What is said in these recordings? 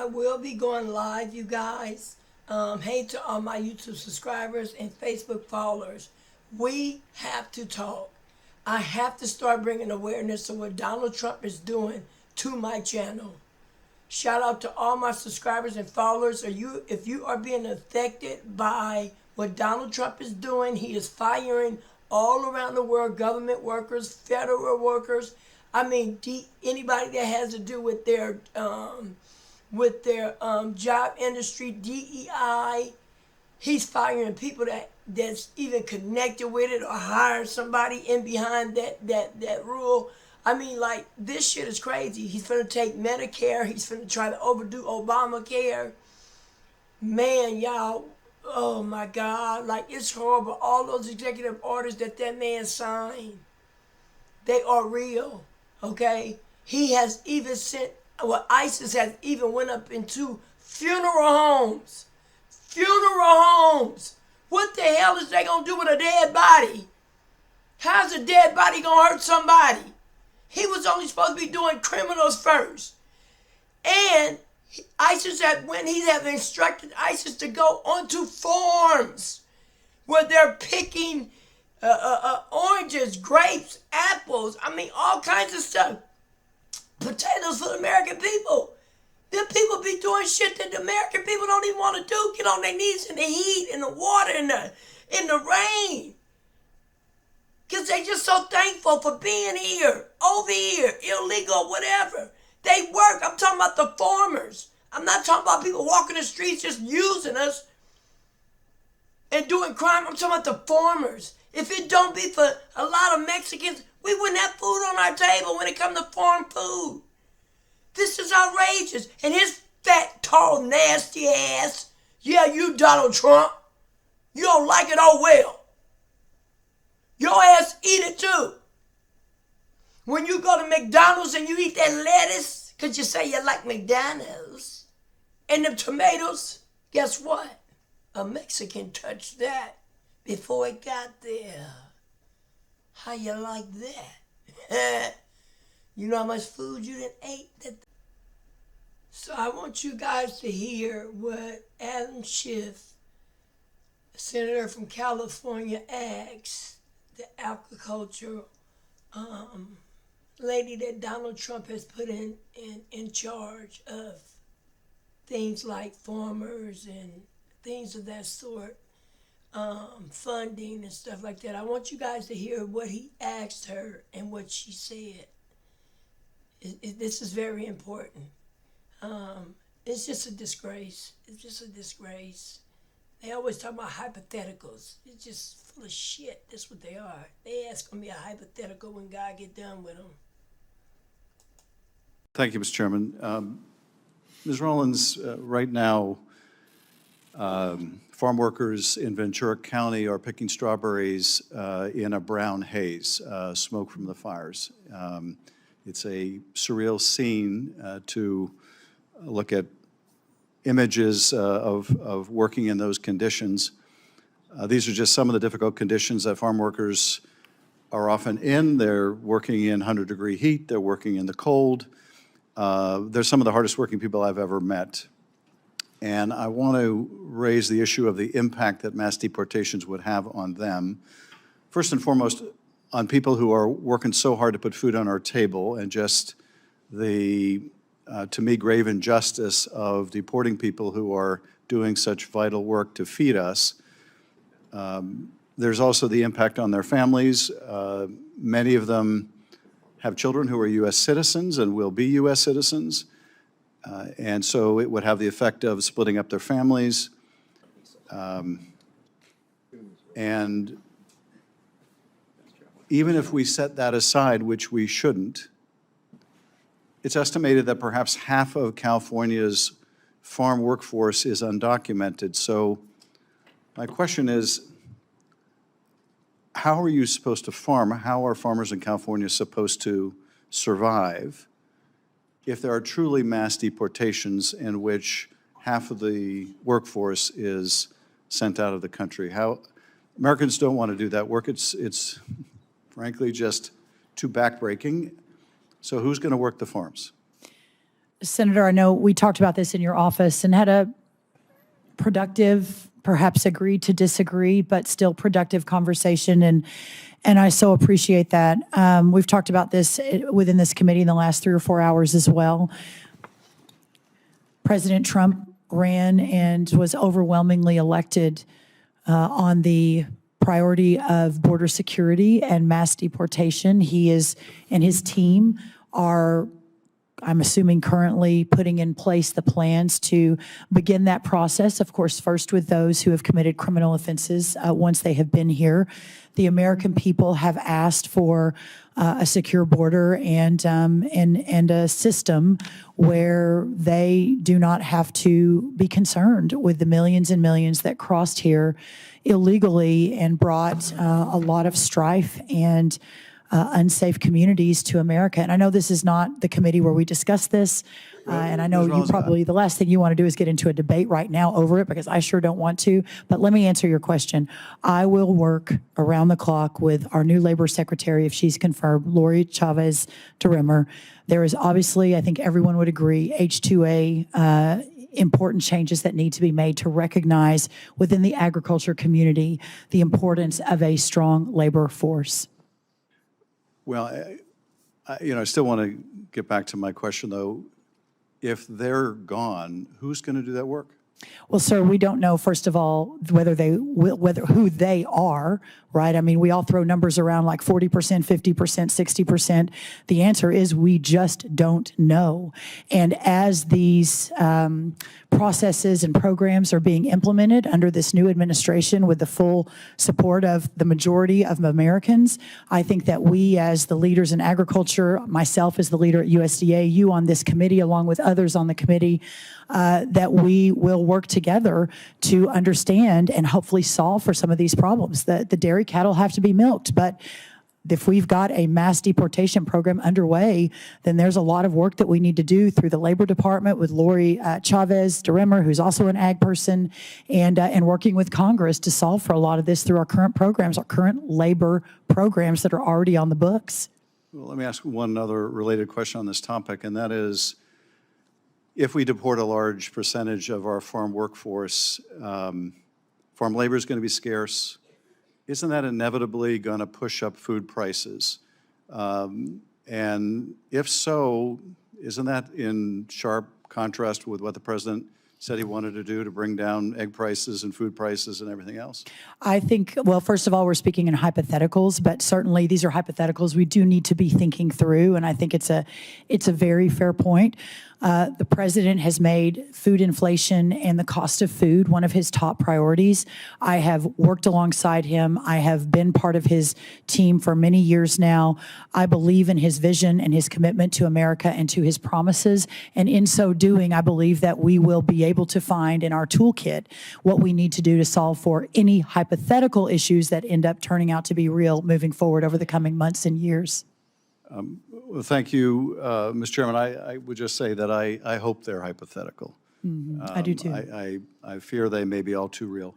I will be going live, you guys. Hey to all my YouTube subscribers and Facebook followers. We have to talk. I have to start bringing awareness of what Donald Trump is doing to my channel. Shout out to all my subscribers and followers. If you are being affected by what Donald Trump is doing, he is firing all around the world, government workers, federal workers. I mean, anybody that has to do with their job industry, DEI. He's firing people that's even connected with it or hired somebody in behind that rule. I mean, like, this shit is crazy. He's finna take Medicare. He's finna try to overdo Obamacare. Man, y'all, oh my God. Like, it's horrible. All those executive orders that man signed, they are real, okay? He has even sent, ISIS has even went up into funeral homes. Funeral homes. What the hell is they gonna do with a dead body? How's a dead body gonna hurt somebody? He was only supposed to be doing criminals first. And ISIS he has instructed ISIS to go onto farms where they're picking oranges, grapes, apples, I mean all kinds of stuff. Potatoes for the American people. Them people be doing shit that the American people don't even want to do. Get on their knees in the heat, in the water, in the rain. Because they just so thankful for being here, over here, illegal, whatever. They work. I'm talking about the farmers. I'm not talking about people walking the streets just using us and doing crime. I'm talking about the farmers. If it don't be for a lot of Mexicans, we wouldn't have food on our table when it comes to farm food. This is outrageous. And his fat, tall, nasty ass, yeah, you Donald Trump, you don't like it, oh well. Your ass eat it too. When you go to McDonald's and you eat that lettuce, because you say you like McDonald's, and them tomatoes, guess what? A Mexican touched that before it got there. How you like that? You know how much food you done ate? So I want you guys to hear what Adam Schiff, a senator from California, asked the agriculture lady that Donald Trump has put in charge of things like farmers and things of that sort, funding and stuff like that. I want you guys to hear what he asked her and what she said. This is very important. It's just a disgrace. It's just a disgrace. They always talk about hypotheticals. It's just full of shit. That's what they are. They ask gonna be a hypothetical when God get done with them. Thank you, Mr. Chairman. Ms. Rollins, right now, farm workers in Ventura County are picking strawberries in a brown haze, smoke from the fires. It's a surreal scene to look at images of working in those conditions. These are just some of the difficult conditions that farm workers are often in. They're working in 100-degree heat. They're working in the cold. They're some of the hardest working people I've ever met. And I want to raise the issue of the impact that mass deportations would have on them. First and foremost, on people who are working so hard to put food on our table, and just the, to me, grave injustice of deporting people who are doing such vital work to feed us. There's also the impact on their families. Many of them have children who are U.S. citizens and will be U.S. citizens. And so it would have the effect of splitting up their families. And even if we set that aside, which we shouldn't, it's estimated that perhaps half of California's farm workforce is undocumented. So my question is, how are you supposed to farm? How are farmers in California supposed to survive if there are truly mass deportations in which half of the workforce is sent out of the country? Americans don't want to do that work. It's frankly just too backbreaking. So who's going to work the farms? Senator, I know we talked about this in your office and had a productive, perhaps agreed to disagree, but still productive conversation, and I so appreciate that. We've talked about this within this committee in the last 3 or 4 hours as well. President Trump ran and was overwhelmingly elected on the priority of border security and mass deportation. He is and his team are, I'm assuming, currently putting in place the plans to begin that process. Of course, first with those who have committed criminal offenses once they have been here. The American people have asked for a secure border and a system where they do not have to be concerned with the millions and millions that crossed here illegally and brought a lot of strife and unsafe communities to America. And I know this is not the committee where we discuss this. And I know you probably, the last thing you want to do is get into a debate right now over it, because I sure don't want to. But let me answer your question. I will work around the clock with our new labor secretary, if she's confirmed, Lori Chavez DeRimmer. There is obviously, I think everyone would agree, H-2A important changes that need to be made to recognize within the agriculture community the importance of a strong labor force. Well, I still want to get back to my question, though. If they're gone, who's going to do that work? Well, sir, we don't know, first of all, whether who they are, right? I mean, we all throw numbers around like 40%, 50%, 60%. The answer is we just don't know. And as these processes and programs are being implemented under this new administration with the full support of the majority of Americans, I think that we, as the leaders in agriculture, myself as the leader at USDA, you on this committee, along with others on the committee, that we will work together to understand and hopefully solve for some of these problems. The dairy cattle have to be milked, but if we've got a mass deportation program underway, then there's a lot of work that we need to do through the Labor Department with Lori Chavez DeRimmer, who's also an ag person, and working with Congress to solve for a lot of this through our current programs, our current labor programs that are already on the books. Well, let me ask one other related question on this topic, and that is, if we deport a large percentage of our farm workforce, farm labor is going to be scarce. Isn't that inevitably going to push up food prices? And if so, isn't that in sharp contrast with what the president said he wanted to do to bring down egg prices and food prices and everything else? I think, well, first of all, we're speaking in hypotheticals, but certainly these are hypotheticals we do need to be thinking through, and I think it's a very fair point. The president has made food inflation and the cost of food one of his top priorities. I have worked alongside him. I have been part of his team for many years now. I believe in his vision and his commitment to America and to his promises. And in so doing, I believe that we will be able to find in our toolkit what we need to do to solve for any hypothetical issues that end up turning out to be real moving forward over the coming months and years. Well, thank you, Mr. Chairman. I would just say that I hope they're hypothetical. I do too. I fear they may be all too real.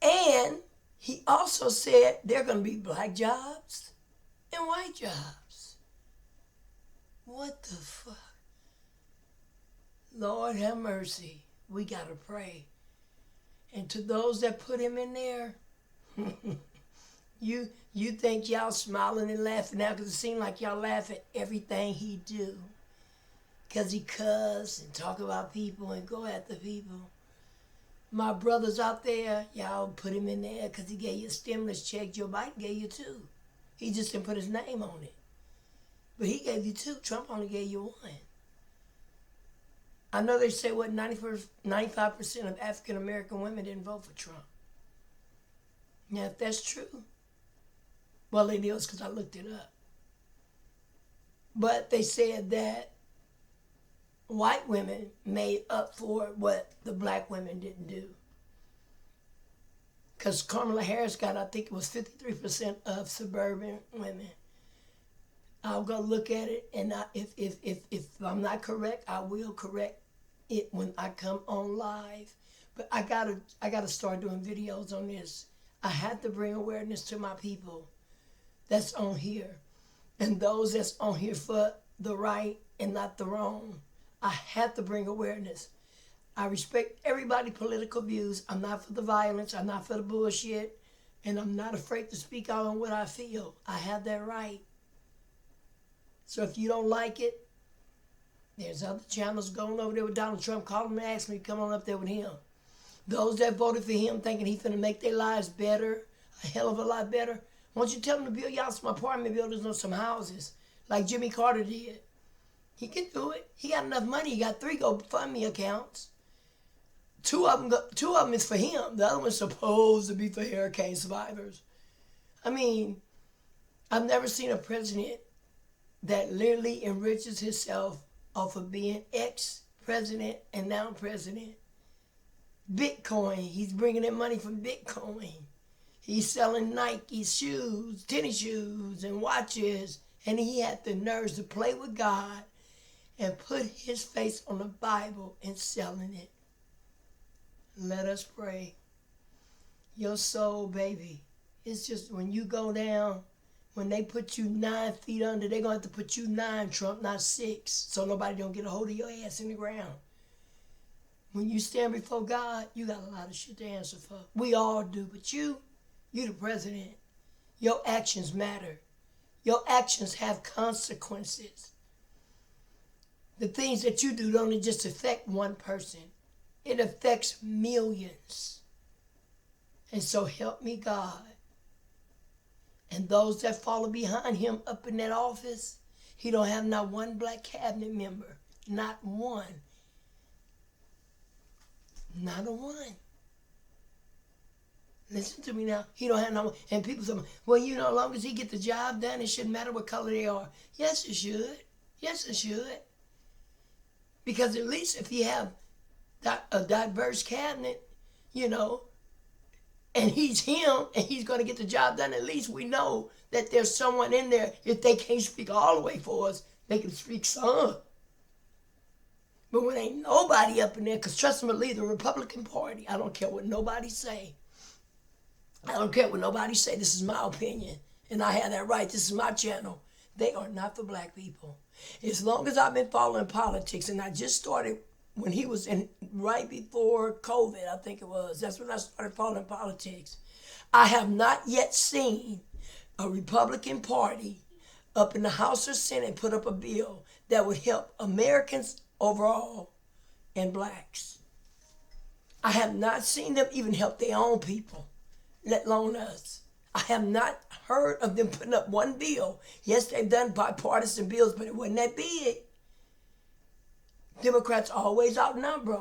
And he also said there are going to be black jobs and white jobs. What the fuck? Lord have mercy. We got to pray. And to those that put him in there, you think y'all smiling and laughing now because it seems like y'all laugh at everything he do. Because he cuss and talk about people and go after people. My brothers out there, y'all put him in there because he gave you a stimulus check. Joe Biden gave you 2. He just didn't put his name on it. But he gave you 2. Trump only gave you 1. I know they say, 95% of African American women didn't vote for Trump. Now, if that's true, well, it is because I looked it up. But they said that white women made up for what the black women didn't do. Because Kamala Harris got, I think it was 53% of suburban women. I'll go look at it, and if I'm not correct, I will correct it when I come on live. But I gotta start doing videos on this. I have to bring awareness to my people that's on here, and those that's on here for the right and not the wrong. I have to bring awareness. I respect everybody's political views. I'm not for the violence. I'm not for the bullshit. And I'm not afraid to speak out on what I feel. I have that right. So if you don't like it, there's other channels going over there with Donald Trump. Call him and ask me to come on up there with him. Those that voted for him thinking he's going to make their lives better, a hell of a lot better, why don't you tell them to build y'all some apartment buildings or some houses like Jimmy Carter did? He can do it. He got enough money. He got 3 GoFundMe accounts. Two of them is for him. The other one's supposed to be for hurricane survivors. I mean, I've never seen a president that literally enriches himself off of being ex-president and now president. Bitcoin, he's bringing in money from Bitcoin. He's selling Nike shoes, tennis shoes, and watches. And he had the nerves to play with God and put his face on the Bible and selling it. Let us pray. Your soul, baby, it's just when you go down, when they put you 9 feet under, they're going to have to put you 9, Trump, not 6, so nobody don't get a hold of your ass in the ground. When you stand before God, you got a lot of shit to answer for. We all do, but you the president. Your actions matter. Your actions have consequences. The things that you do don't just affect one person. It affects millions. And so help me God. And those that follow behind him up in that office, he don't have not one black cabinet member. Not one. Not a one. Listen to me now. He don't have no one. And people say, well, you know, as long as he get the job done, it shouldn't matter what color they are. Yes, it should. Yes, it should. Because at least if you have a diverse cabinet, you know, and he's him and he's going to get the job done, at least we know that there's someone in there. If they can't speak all the way for us, they can speak some. But when ain't nobody up in there, because trust me, leave the Republican Party. I don't care what nobody say. I don't care what nobody say. This is my opinion. And I have that right. This is my channel. They are not for black people. As long as I've been following politics, and I just started when he was in, right before COVID, I think it was. That's when I started following politics. I have not yet seen a Republican Party up in the House or Senate put up a bill that would help Americans overall and blacks. I have not seen them even help their own people, let alone us. I have not heard of them putting up one bill. Yes, they've done bipartisan bills, but it wasn't that big. Democrats always outnumber them.